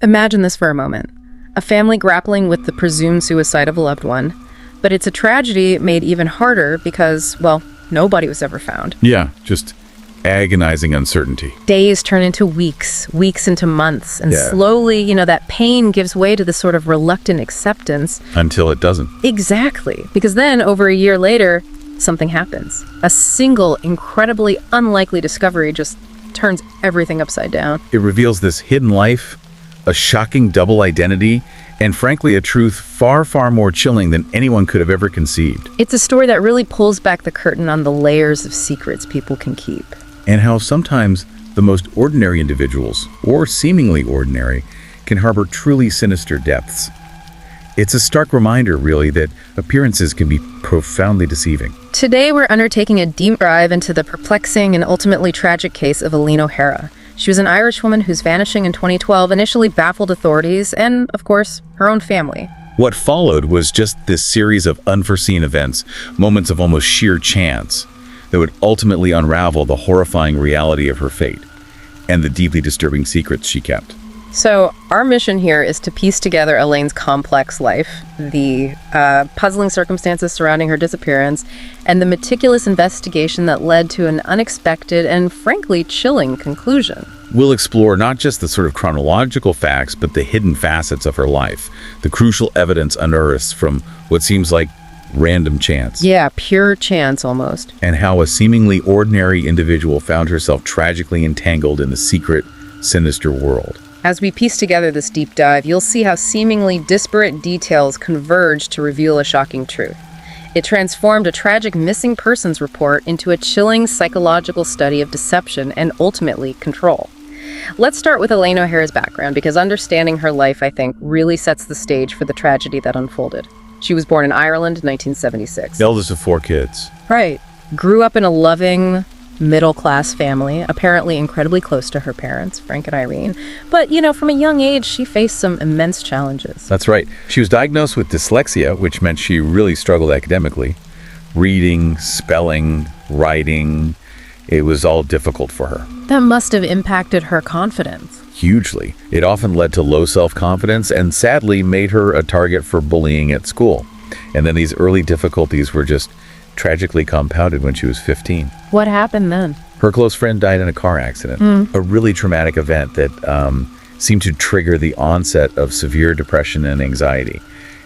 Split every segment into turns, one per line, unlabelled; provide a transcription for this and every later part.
Imagine this for a moment. A family grappling with the presumed suicide of a loved one, but it's a tragedy made even harder because, well, nobody was ever found.
Yeah, just agonizing uncertainty.
Days turn into weeks, weeks into months, and slowly, that pain gives way to this sort of reluctant acceptance.
Until it doesn't.
Exactly. Because then, over a year later, something happens. A single, incredibly unlikely discovery just turns everything upside down.
It reveals this hidden life, a shocking double identity, and frankly, a truth far, far more chilling than anyone could have ever conceived.
It's a story that really pulls back the curtain on the layers of secrets people can keep.
And how sometimes the most ordinary individuals, or seemingly ordinary, can harbor truly sinister depths. It's a stark reminder, really, that appearances can be profoundly deceiving.
Today, we're undertaking a deep dive into the perplexing and ultimately tragic case of Elaine O'Hara. She was an Irish woman whose vanishing in 2012 initially baffled authorities and, of course, her own family.
What followed was just this series of unforeseen events, moments of almost sheer chance, that would ultimately unravel the horrifying reality of her fate and the deeply disturbing secrets she kept.
So our mission here is to piece together Elaine's complex life, the puzzling circumstances surrounding her disappearance, and the meticulous investigation that led to an unexpected and frankly chilling conclusion.
We'll explore not just the sort of chronological facts, but the hidden facets of her life, the crucial evidence unearthed from what seems like random chance.
Yeah, pure chance almost.
And how a seemingly ordinary individual found herself tragically entangled in the secret, sinister world.
As we piece together this deep dive, you'll see how seemingly disparate details converge to reveal a shocking truth. It transformed a tragic missing persons report into a chilling psychological study of deception and ultimately control. Let's start with Elaine O'Hara's background, because understanding her life, I think, really sets the stage for the tragedy that unfolded. She was born in Ireland in 1976.
The eldest of 4 kids.
Right. Grew up in a loving, middle-class family, apparently incredibly close to her parents, Frank and Irene. But, from a young age, she faced some immense challenges.
That's right. She was diagnosed with dyslexia, which meant she really struggled academically. Reading, spelling, writing, it was all difficult for her.
That must have impacted her confidence.
Hugely. It often led to low self-confidence and sadly made her a target for bullying at school. And then these early difficulties were just tragically compounded when she was 15.
What happened then?
Her close friend died in a car accident, a really traumatic event that seemed to trigger the onset of severe depression and anxiety.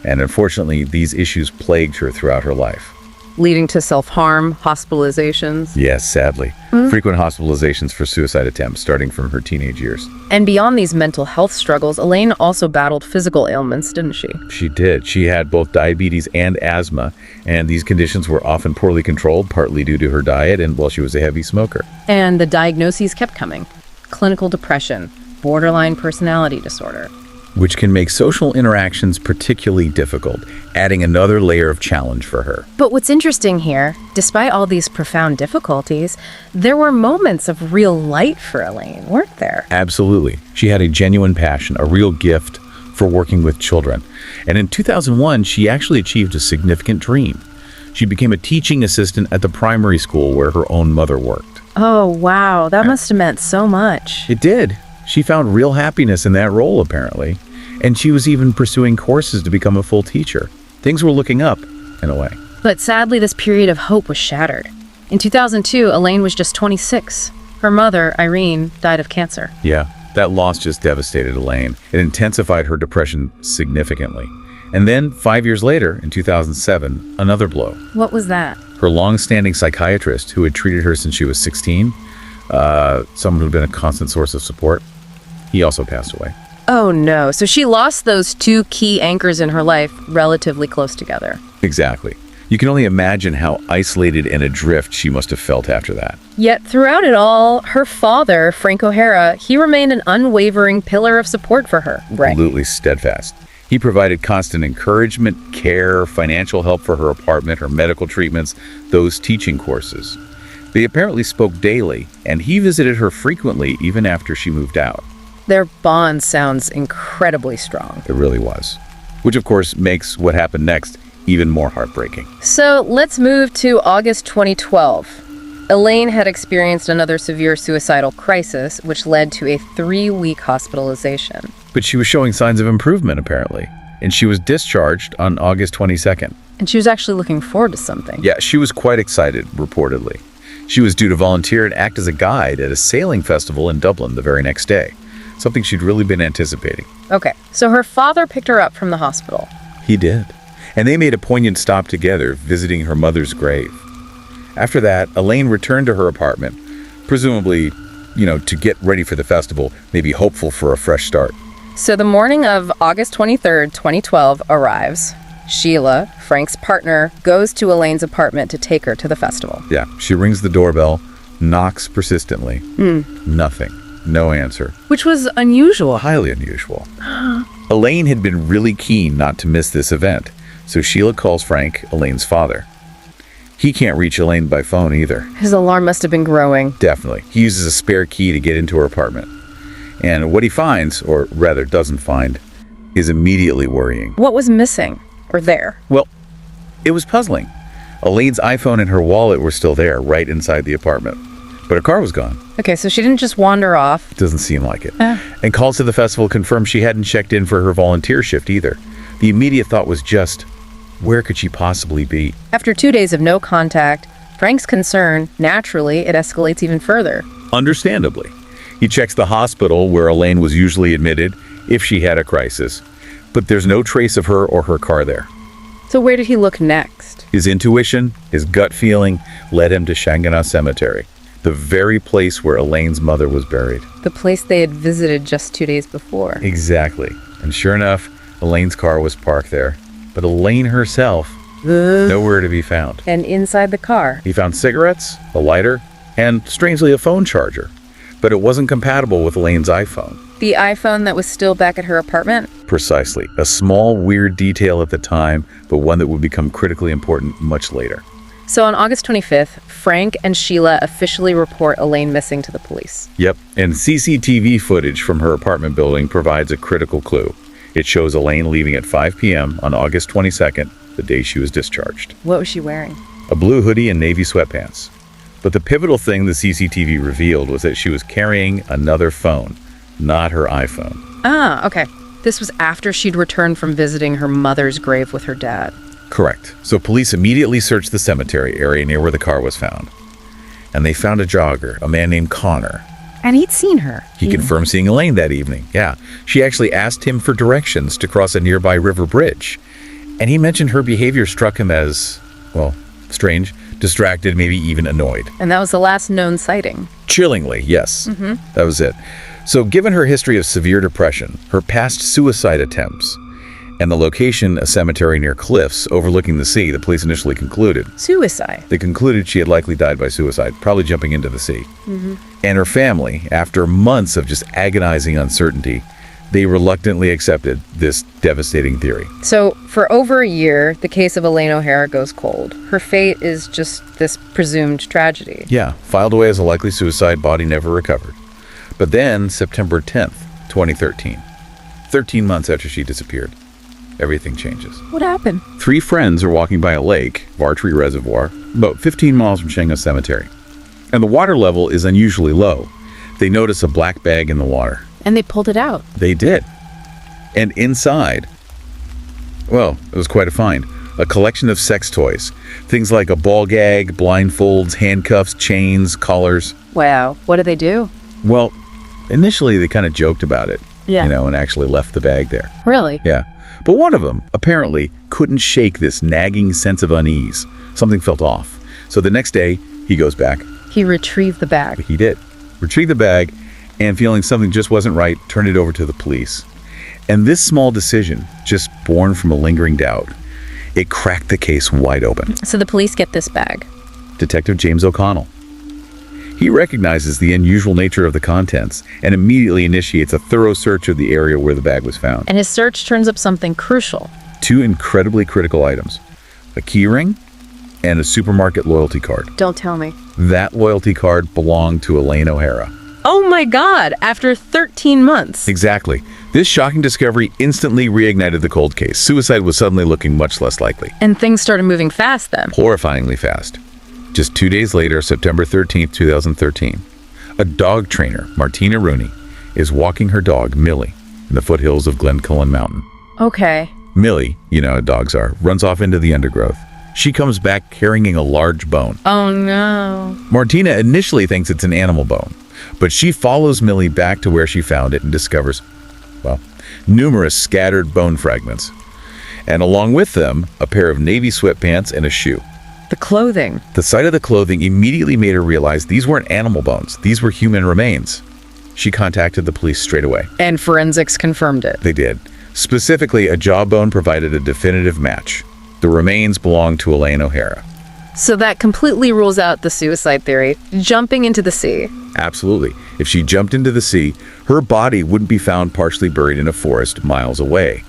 And unfortunately, these issues plagued her throughout her life.
Leading to self-harm, hospitalizations.
Yes, sadly. Frequent hospitalizations for suicide attempts starting from her teenage years.
And beyond these mental health struggles, Elaine also battled physical ailments, didn't she?
She did. She had both diabetes and asthma, and these conditions were often poorly controlled, partly due to her diet and, well, she was a heavy smoker.
And the diagnoses kept coming. Clinical depression, borderline personality disorder.
Which can make social interactions particularly difficult, adding another layer of challenge for her.
But what's interesting here, despite all these profound difficulties, there were moments of real light for Elaine, weren't there?
Absolutely. She had a genuine passion, a real gift for working with children. And in 2001, she actually achieved a significant dream. She became a teaching assistant at the primary school where her own mother worked.
Oh, wow. That must have meant so much.
It did. She found real happiness in that role, apparently. And she was even pursuing courses to become a full teacher. Things were looking up, in a way.
But sadly, this period of hope was shattered. In 2002, Elaine was just 26. Her mother, Irene, died of cancer.
Yeah, that loss just devastated Elaine. It intensified her depression significantly. And then, 5 years later, in 2007, another blow.
What was that?
Her long-standing psychiatrist, who had treated her since she was 16, someone who'd been a constant source of support, he also passed away.
Oh no, so she lost those 2 key anchors in her life relatively close together.
Exactly. You can only imagine how isolated and adrift she must have felt after that.
Yet throughout it all, her father, Frank O'Hara, he remained an unwavering pillar of support for her. Right.
Absolutely steadfast. He provided constant encouragement, care, financial help for her apartment, her medical treatments, those teaching courses. They apparently spoke daily, and he visited her frequently even after she moved out.
Their bond sounds incredibly strong.
It really was. Which, of course, makes what happened next even more heartbreaking.
So let's move to August 2012. Elaine had experienced another severe suicidal crisis, which led to a 3-week hospitalization.
But she was showing signs of improvement, apparently. And she was discharged on August 22nd.
And she was actually looking forward to something.
Yeah, she was quite excited, reportedly. She was due to volunteer and act as a guide at a sailing festival in Dublin the very next day, something she'd really been anticipating.
Okay, so her father picked her up from the hospital.
He did. And they made a poignant stop together, visiting her mother's grave. After that, Elaine returned to her apartment, presumably, to get ready for the festival, maybe hopeful for a fresh start.
So the morning of August 23rd, 2012 arrives. Sheila, Frank's partner, goes to Elaine's apartment to take her to the festival.
Yeah, she rings the doorbell, knocks persistently. Nothing. No answer.
Which was unusual.
Highly unusual. Elaine had been really keen not to miss this event, so Sheila calls Frank, Elaine's father. He can't reach Elaine by phone either.
His alarm must have been growing.
Definitely. He uses a spare key to get into her apartment. And what he finds, or rather doesn't find, is immediately worrying.
What was missing? Or there?
Well, it was puzzling. Elaine's iPhone and her wallet were still there, right inside the apartment. But her car was gone.
Okay, so she didn't just wander off.
Doesn't seem like it. And calls to the festival confirmed she hadn't checked in for her volunteer shift either. The immediate thought was just, where could she possibly be?
After 2 days of no contact, Frank's concern, naturally, it escalates even further.
Understandably. He checks the hospital where Elaine was usually admitted if she had a crisis. But there's no trace of her or her car there.
So where did he look next?
His intuition, his gut feeling, led him to Shanganagh Cemetery, the very place where Elaine's mother was buried.
The place they had visited just 2 days before.
Exactly. And sure enough, Elaine's car was parked there. But Elaine herself, nowhere to be found.
And inside the car?
He found cigarettes, a lighter, and, strangely, a phone charger. But it wasn't compatible with Elaine's iPhone.
The iPhone that was still back at her apartment?
Precisely. A small, weird detail at the time, but one that would become critically important much later.
So on August 25th, Frank and Sheila officially report Elaine missing to the police.
Yep, and CCTV footage from her apartment building provides a critical clue. It shows Elaine leaving at 5 p.m. on August 22nd, the day she was discharged.
What was she wearing?
A blue hoodie and navy sweatpants. But the pivotal thing the CCTV revealed was that she was carrying another phone, not her iPhone.
Ah, okay. This was after she'd returned from visiting her mother's grave with her dad.
Correct. So police immediately searched the cemetery area near where the car was found. And they found a jogger, a man named Connor.
And he'd seen her.
He confirmed seeing Elaine that evening. Yeah. She actually asked him for directions to cross a nearby river bridge. And he mentioned her behavior struck him as, well, strange, distracted, maybe even annoyed.
And that was the last known sighting.
Chillingly, yes. That was it. So given her history of severe depression, her past suicide attempts, and the location, a cemetery near cliffs overlooking the sea, the police initially concluded.
Suicide?
They concluded she had likely died by suicide, probably jumping into the sea. And her family, after months of just agonizing uncertainty, they reluctantly accepted this devastating theory.
So, for over a year, the case of Elaine O'Hara goes cold. Her fate is just this presumed tragedy.
Yeah, filed away as a likely suicide, body never recovered. But then, September 10th, 2013, 13 months after she disappeared, everything changes.
What happened?
3 friends are walking by a lake, Vartree Reservoir, about 15 miles from Shanganagh Cemetery. And the water level is unusually low. They notice a black bag in the water.
And they pulled it out.
They did. And inside, well, it was quite a find. A collection of sex toys. Things like a ball gag, blindfolds, handcuffs, chains, collars.
Wow. What did they do?
Well, initially they kind of joked about it.
Yeah.
And actually left the bag there.
Really?
Yeah. But one of them, apparently, couldn't shake this nagging sense of unease. Something felt off. So the next day, he goes back.
He retrieved the bag.
He did. Retrieved the bag, and feeling something just wasn't right, turned it over to the police. And this small decision, just born from a lingering doubt, it cracked the case wide open.
So the police get this bag.
Detective James O'Connell. He recognizes the unusual nature of the contents and immediately initiates a thorough search of the area where the bag was found.
And his search turns up something crucial.
2 incredibly critical items. A key ring and a supermarket loyalty card.
Don't tell me.
That loyalty card belonged to Elaine O'Hara.
Oh my God, after 13 months.
Exactly. This shocking discovery instantly reignited the cold case. Suicide was suddenly looking much less likely.
And things started moving fast then.
Horrifyingly fast. Just 2 days later, September 13th, 2013, a dog trainer, Martina Rooney, is walking her dog, Millie, in the foothills of Glencullen Mountain.
Okay.
Millie, you know how dogs are, runs off into the undergrowth. She comes back carrying a large bone.
Oh no.
Martina initially thinks it's an animal bone, but she follows Millie back to where she found it and discovers, well, numerous scattered bone fragments. And along with them, a pair of navy sweatpants and a shoe.
The clothing.
The sight of the clothing immediately made her realize these weren't animal bones. These were human remains. She contacted the police straight away.
And forensics confirmed it.
They did. Specifically, a jawbone provided a definitive match. The remains belonged to Elaine O'Hara.
So that completely rules out the suicide theory, jumping into the sea.
Absolutely. If she jumped into the sea, her body wouldn't be found partially buried in a forest miles away.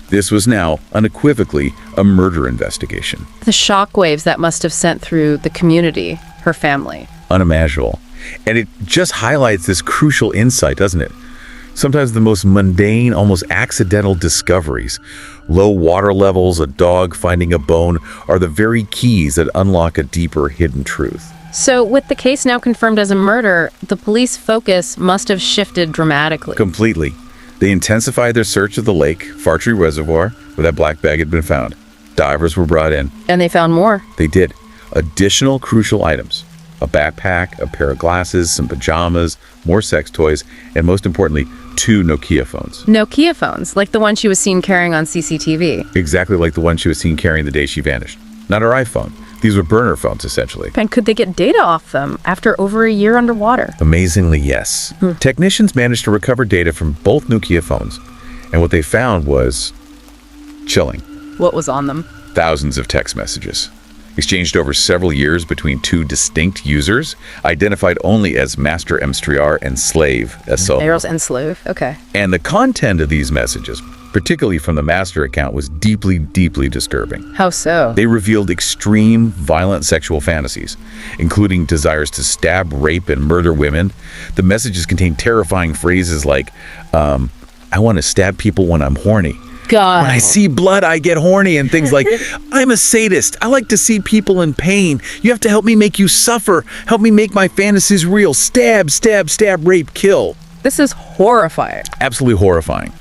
This was now, unequivocally, a murder investigation.
The shockwaves that must have sent through the community, her family.
Unimaginable. And it just highlights this crucial insight, doesn't it? Sometimes the most mundane, almost accidental discoveries, low water levels, a dog finding a bone, are the very keys that unlock a deeper hidden truth.
So with the case now confirmed as a murder, the police focus must have shifted dramatically.
Completely. They intensified their search of the lake, Fartree Reservoir, where that black bag had been found. Divers were brought in.
And they found more.
They did. Additional crucial items. A backpack, a pair of glasses, some pajamas, more sex toys, and most importantly, 2 Nokia phones.
Nokia phones, like the one she was seen carrying on CCTV.
Exactly like the one she was seen carrying the day she vanished. Not her iPhone. These were burner phones, essentially.
And could they get data off them after over a year underwater?
Amazingly, yes. Technicians managed to recover data from both Nokia phones, and what they found was chilling.
What was on them?
Thousands of text messages, exchanged over several years between 2 distinct users, identified only as Master Mstriar and Slave SL.
Eros and Slave, okay.
And the content of these messages, particularly from the Master account, was deeply, deeply disturbing.
How so?
They revealed extreme, violent sexual fantasies, including desires to stab, rape, and murder women. The messages contained terrifying phrases like, I want to stab people when I'm horny.
God.
When I see blood, I get horny, and things like, I'm a sadist. I like to see people in pain. You have to help me make you suffer. Help me make my fantasies real. Stab, stab, stab, rape, kill.
This is horrifying.
Absolutely horrifying.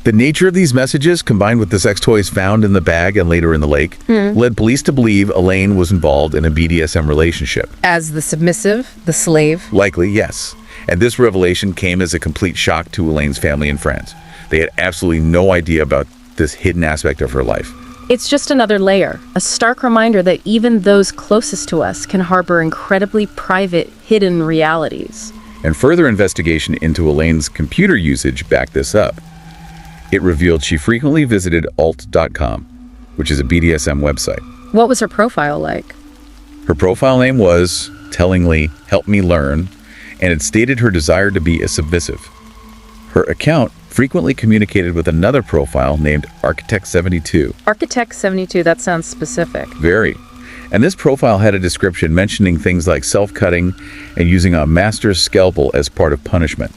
The nature of these messages, combined with the sex toys found in the bag and later in the lake, led police to believe Elaine was involved in a BDSM relationship.
As the submissive, the slave?
Likely, yes. And this revelation came as a complete shock to Elaine's family and friends. They had absolutely no idea about this hidden aspect of her life.
It's just another layer, a stark reminder that even those closest to us can harbor incredibly private, hidden realities.
And further investigation into Elaine's computer usage backed this up. It revealed she frequently visited alt.com, which is a BDSM website.
What was her profile like?
Her profile name was, tellingly, Help Me Learn, and it stated her desire to be a submissive. Her account frequently communicated with another profile named Architect72.
Architect72, that sounds specific.
Very. And this profile had a description mentioning things like self-cutting and using a master's scalpel as part of punishment.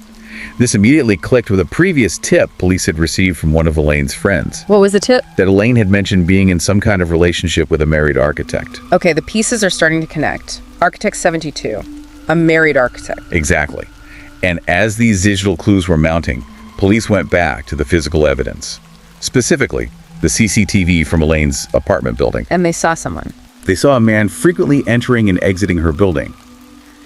This immediately clicked with a previous tip police had received from one of Elaine's friends.
What was the tip?
That Elaine had mentioned being in some kind of relationship with a married architect.
Okay, the pieces are starting to connect. Architect72, a married architect.
Exactly. And as these digital clues were mounting, police went back to the physical evidence. Specifically, the CCTV from Elaine's apartment building.
And they saw someone.
They saw a man frequently entering and exiting her building.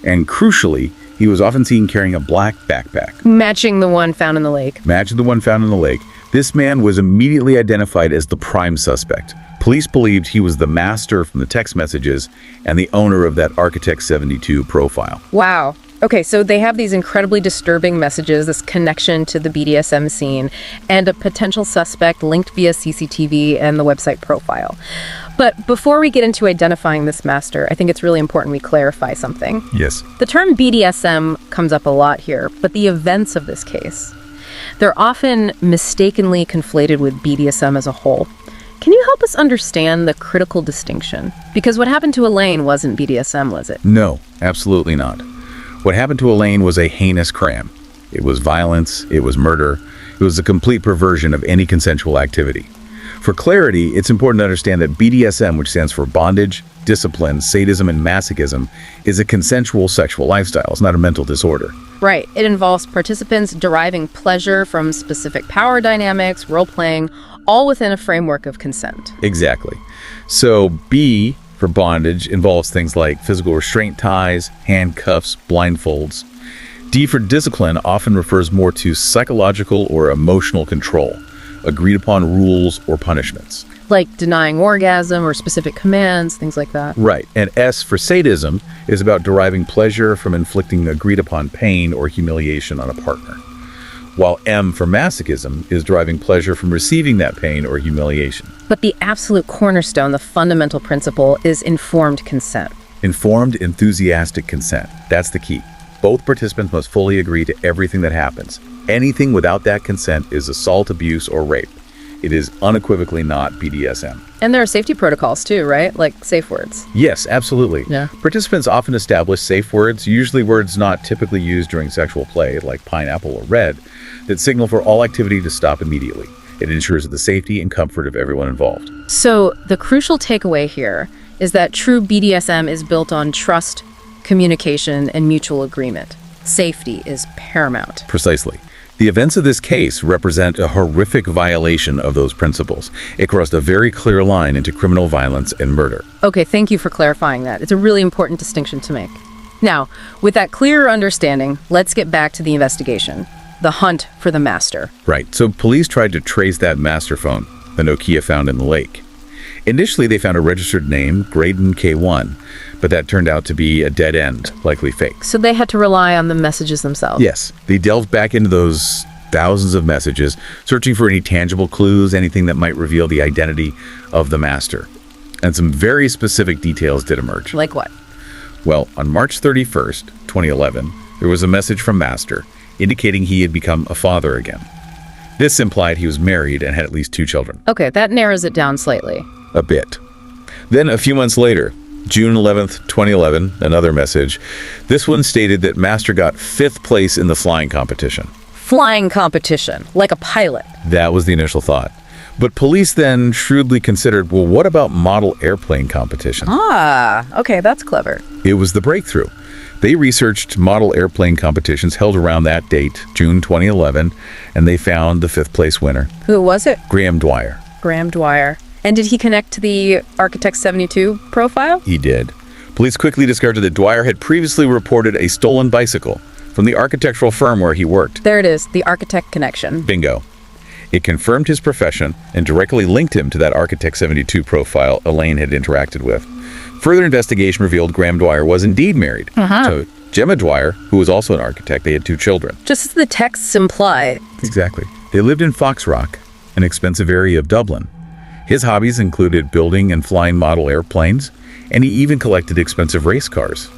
And crucially, he was often seen carrying a black backpack.
Matching the one found in the lake.
Matching the one found in the lake. This man was immediately identified as the prime suspect. Police believed he was the master from the text messages and the owner of that Architect72 profile.
Wow. Okay, so they have these incredibly disturbing messages, this connection to the BDSM scene, and a potential suspect linked via CCTV and the website profile. But before we get into identifying this master, I think it's really important we clarify something.
Yes.
The term BDSM comes up a lot here, but the events of this case, they're often mistakenly conflated with BDSM as a whole. Can you help us understand the critical distinction? Because what happened to Elaine wasn't BDSM, was it?
No, absolutely not. What happened to Elaine was a heinous crime. It was violence, it was murder, it was a complete perversion of any consensual activity. For clarity, it's important to understand that BDSM, which stands for bondage, discipline, sadism, and masochism, is a consensual sexual lifestyle. It's not a mental disorder.
Right. It involves participants deriving pleasure from specific power dynamics, role-playing, all within a framework of consent.
Exactly. So B for bondage involves things like physical restraint ties, handcuffs, blindfolds. D for discipline often refers more to psychological or emotional control, agreed upon rules or punishments.
Like denying orgasm or specific commands, things like that.
Right. And S for sadism is about deriving pleasure from inflicting agreed upon pain or humiliation on a partner. While M for masochism is deriving pleasure from receiving that pain or humiliation.
But the absolute cornerstone, the fundamental principle, is informed consent.
Informed, enthusiastic consent. That's the key. Both participants must fully agree to everything that happens. Anything without that consent is assault, abuse, or rape. It is unequivocally not BDSM.
And there are safety protocols too, right? Like safe words.
Yes, absolutely.
Yeah.
Participants often establish safe words, usually words not typically used during sexual play, like pineapple or red, that signal for all activity to stop immediately. It ensures the safety and comfort of everyone involved.
So the crucial takeaway here is that true BDSM is built on trust, communication, and mutual agreement. Safety is paramount.
Precisely. The events of this case represent a horrific violation of those principles. It crossed a very clear line into criminal violence and murder.
Okay, thank you for clarifying that. It's a really important distinction to make. Now, with that clearer understanding, let's get back to the investigation. The hunt for the master.
Right, so police tried to trace that master phone, the Nokia found in the lake. Initially, they found a registered name, Graydon K1, but that turned out to be a dead end, likely fake.
So they had to rely on the messages themselves.
Yes, they delved back into those thousands of messages, searching for any tangible clues, anything that might reveal the identity of the master. And some very specific details did emerge.
Like what?
Well, on March 31st, 2011, there was a message from Master indicating he had become a father again. This implied he was married and had at least 2 children.
Okay, that narrows it down slightly.
A bit. Then a few months later, June 11th, 2011, another message. This one stated that Master got 5th place in the flying competition.
Flying competition, like a pilot.
That was the initial thought. But police then shrewdly considered, well, what about model airplane competition?
Ah, okay, that's clever.
It was the breakthrough. They researched model airplane competitions held around that date, June 2011, and they found the 5th place winner.
Who was it?
Graham Dwyer.
Graham Dwyer. And did he connect to the Architect 72 profile?
He did. Police quickly discovered that Dwyer had previously reported a stolen bicycle from the architectural firm where he worked.
There it is, the Architect connection.
Bingo. It confirmed his profession and directly linked him to that Architect 72 profile Elaine had interacted with. Further investigation revealed Graham Dwyer was indeed married. So Gemma Dwyer, who was also an architect, they had 2 children.
Just as the texts imply.
Exactly. They lived in Foxrock, an expensive area of Dublin. His hobbies included building and flying model airplanes, and he even collected expensive race cars.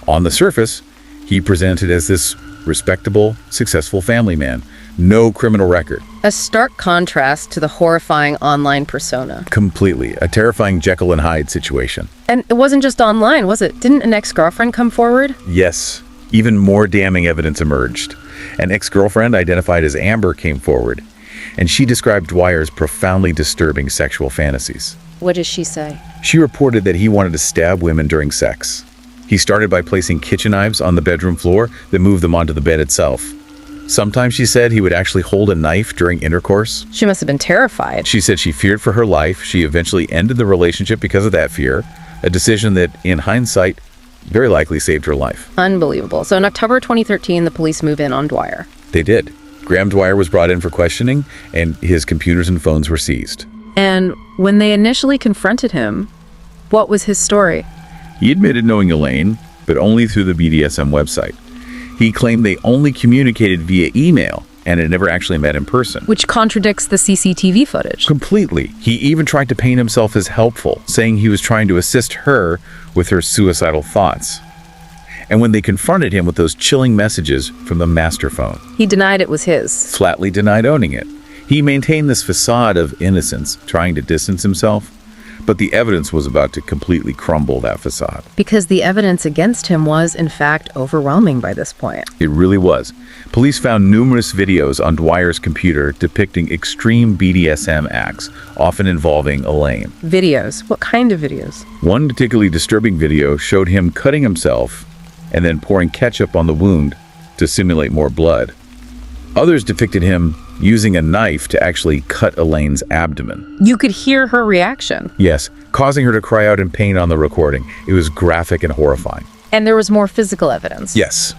On the surface, he presented as this respectable, successful family man. No criminal record.
A stark contrast to the horrifying online persona.
Completely. A terrifying Jekyll and Hyde situation.
And it wasn't just online, was it? Didn't an ex-girlfriend come forward?
Yes. Even more damning evidence emerged. An ex-girlfriend identified as Amber came forward, and she described Dwyer's profoundly disturbing sexual fantasies.
What does she say?
She reported that he wanted to stab women during sex. He started by placing kitchen knives on the bedroom floor, then moved them onto the bed itself. Sometimes, she said, he would actually hold a knife during intercourse.
She must have been terrified.
She said she feared for her life. She eventually ended the relationship because of that fear, a decision that, in hindsight, very likely saved her life.
Unbelievable. So in October 2013, the police move in on Dwyer.
They did. Graham Dwyer was brought in for questioning, and his computers and phones were seized.
And when they initially confronted him, what was his story?
He admitted knowing Elaine, but only through the BDSM website. He claimed they only communicated via email and had never actually met in person.
Which contradicts the CCTV footage.
Completely. He even tried to paint himself as helpful, saying he was trying to assist her with her suicidal thoughts. And when they confronted him with those chilling messages from the master phone,
he denied it was his.
Flatly denied owning it. He maintained this facade of innocence, trying to distance himself. But the evidence was about to completely crumble that facade.
Because the evidence against him was, in fact, overwhelming by this point.
It really was. Police found numerous videos on Dwyer's computer depicting extreme BDSM acts, often involving Elaine.
Videos? What kind of videos?
One particularly disturbing video showed him cutting himself and then pouring ketchup on the wound to simulate more blood. Others depicted him using a knife to actually cut Elaine's abdomen.
You could hear her reaction.
Yes, causing her to cry out in pain on the recording. It was graphic and horrifying.
And there was more physical evidence.
Yes.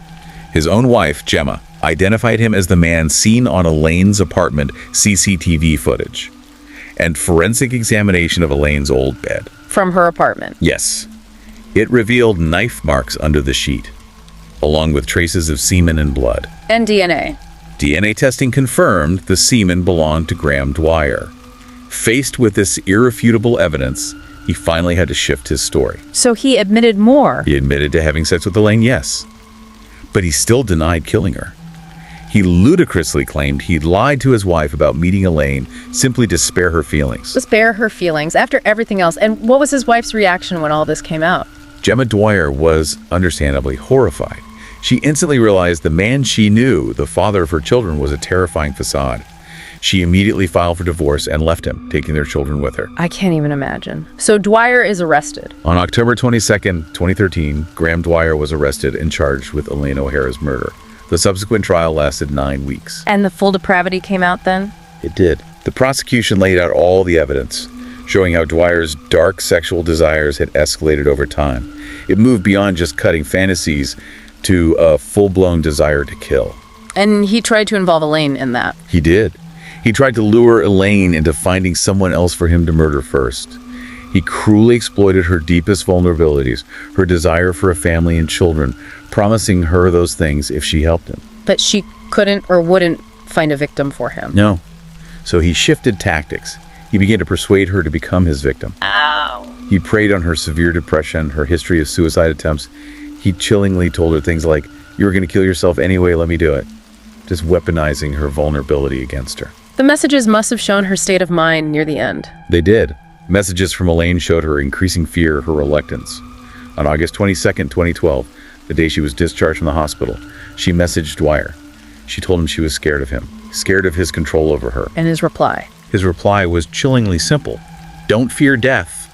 His own wife, Gemma, identified him as the man seen on Elaine's apartment CCTV footage and forensic examination of Elaine's old bed.
From her apartment.
Yes. It revealed knife marks under the sheet, along with traces of semen and blood.
And DNA.
DNA testing confirmed the semen belonged to Graham Dwyer. Faced with this irrefutable evidence, he finally had to shift his story.
So he admitted more.
He admitted to having sex with Elaine, yes. But he still denied killing her. He ludicrously claimed he'd lied to his wife about meeting Elaine simply to spare her feelings.
To spare her feelings after everything else. And what was his wife's reaction when all this came out?
Gemma Dwyer was understandably horrified. She instantly realized the man she knew, the father of her children, was a terrifying facade. She immediately filed for divorce and left him, taking their children with her.
I can't even imagine. So Dwyer is arrested.
On October 22nd, 2013, Graham Dwyer was arrested and charged with Elaine O'Hara's murder. The subsequent trial lasted 9 weeks.
And the full depravity came out then?
It did. The prosecution laid out all the evidence, showing how Dwyer's dark sexual desires had escalated over time. It moved beyond just cutting fantasies to a full-blown desire to kill.
And he tried to involve Elaine in that.
He did. He tried to lure Elaine into finding someone else for him to murder first. He cruelly exploited her deepest vulnerabilities, her desire for a family and children, promising her those things if she helped him.
But she couldn't or wouldn't find a victim for him.
No. So he shifted tactics. He began to persuade her to become his victim.
Ow.
He preyed on her severe depression, her history of suicide attempts. He chillingly told her things like, "You were going to kill yourself anyway, let me do it." Just weaponizing her vulnerability against her.
The messages must have shown her state of mind near the end.
They did. Messages from Elaine showed her increasing fear, her reluctance. On August 22nd, 2012, the day she was discharged from the hospital, she messaged Dwyer. She told him she was scared of him, scared of his control over her.
And his reply?
His reply was chillingly simple. "Don't fear death."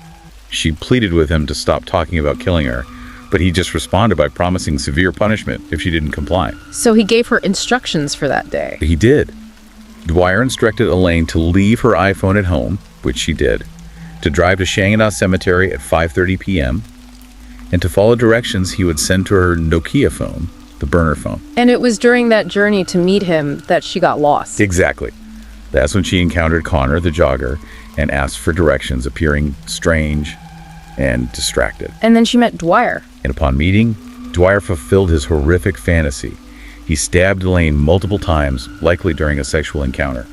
She pleaded with him to stop talking about killing her, but he just responded by promising severe punishment if she didn't comply.
So he gave her instructions for that day.
He did. Dwyer instructed Elaine to leave her iPhone at home, which she did, to drive to Shanganah Cemetery at 5:30 p.m., and to follow directions he would send to her Nokia phone, the burner phone.
And it was during that journey to meet him that she got lost.
Exactly. That's when she encountered Connor, the jogger, and asked for directions, appearing strange and distracted.
And then she met Dwyer.
And upon meeting, Dwyer fulfilled his horrific fantasy. He stabbed Elaine multiple times, likely during a sexual encounter.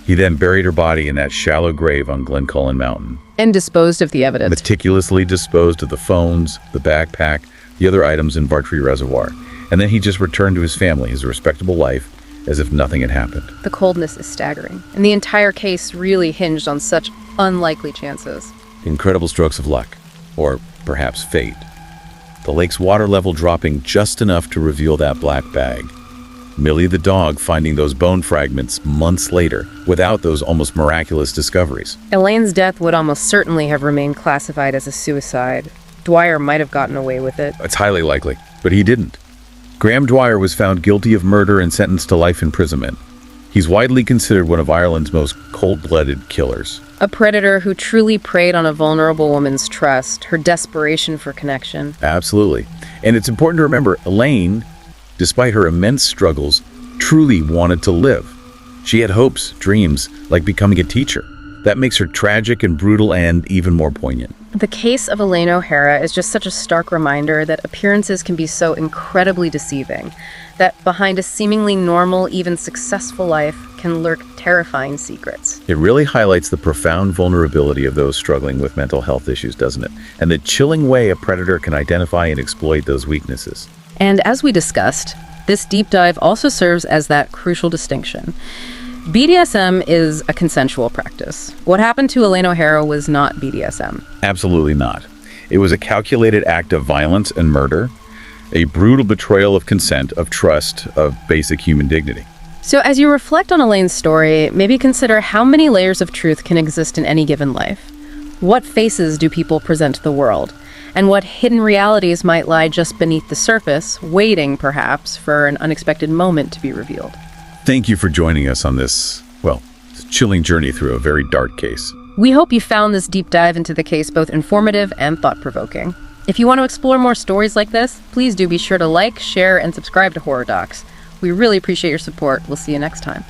He then buried her body in that shallow grave on Glencullen Mountain.
And disposed of the evidence.
Meticulously disposed of the phones, the backpack, the other items in Vartree Reservoir. And then he just returned to his family, his respectable life, as if nothing had happened.
The coldness is staggering. And the entire case really hinged on such unlikely chances.
Incredible strokes of luck, or perhaps fate. The lake's water level dropping just enough to reveal that black bag. Millie the dog finding those bone fragments months later without those almost miraculous discoveries.
Elaine's death would almost certainly have remained classified as a suicide. Dwyer might have gotten away with it.
It's highly likely, but he didn't. Graham Dwyer was found guilty of murder and sentenced to life imprisonment. He's widely considered one of Ireland's most cold-blooded killers.
A predator who truly preyed on a vulnerable woman's trust, her desperation for connection.
Absolutely. And it's important to remember, Elaine, despite her immense struggles, truly wanted to live. She had hopes, dreams, like becoming a teacher. That makes her tragic and brutal and even more poignant.
The case of Elaine O'Hara is just such a stark reminder that appearances can be so incredibly deceiving, that behind a seemingly normal, even successful life can lurk terrifying secrets.
It really highlights the profound vulnerability of those struggling with mental health issues, doesn't it? And the chilling way a predator can identify and exploit those weaknesses.
And as we discussed, this deep dive also serves as that crucial distinction. BDSM is a consensual practice. What happened to Elaine O'Hara was not BDSM.
Absolutely not. It was a calculated act of violence and murder, a brutal betrayal of consent, of trust, of basic human dignity.
So as you reflect on Elaine's story, maybe consider how many layers of truth can exist in any given life. What faces do people present to the world? And what hidden realities might lie just beneath the surface, waiting, perhaps, for an unexpected moment to be revealed?
Thank you for joining us on this, chilling journey through a very dark case.
We hope you found this deep dive into the case both informative and thought-provoking. If you want to explore more stories like this, please do be sure to like, share, and subscribe to Horror Docs. We really appreciate your support. We'll see you next time.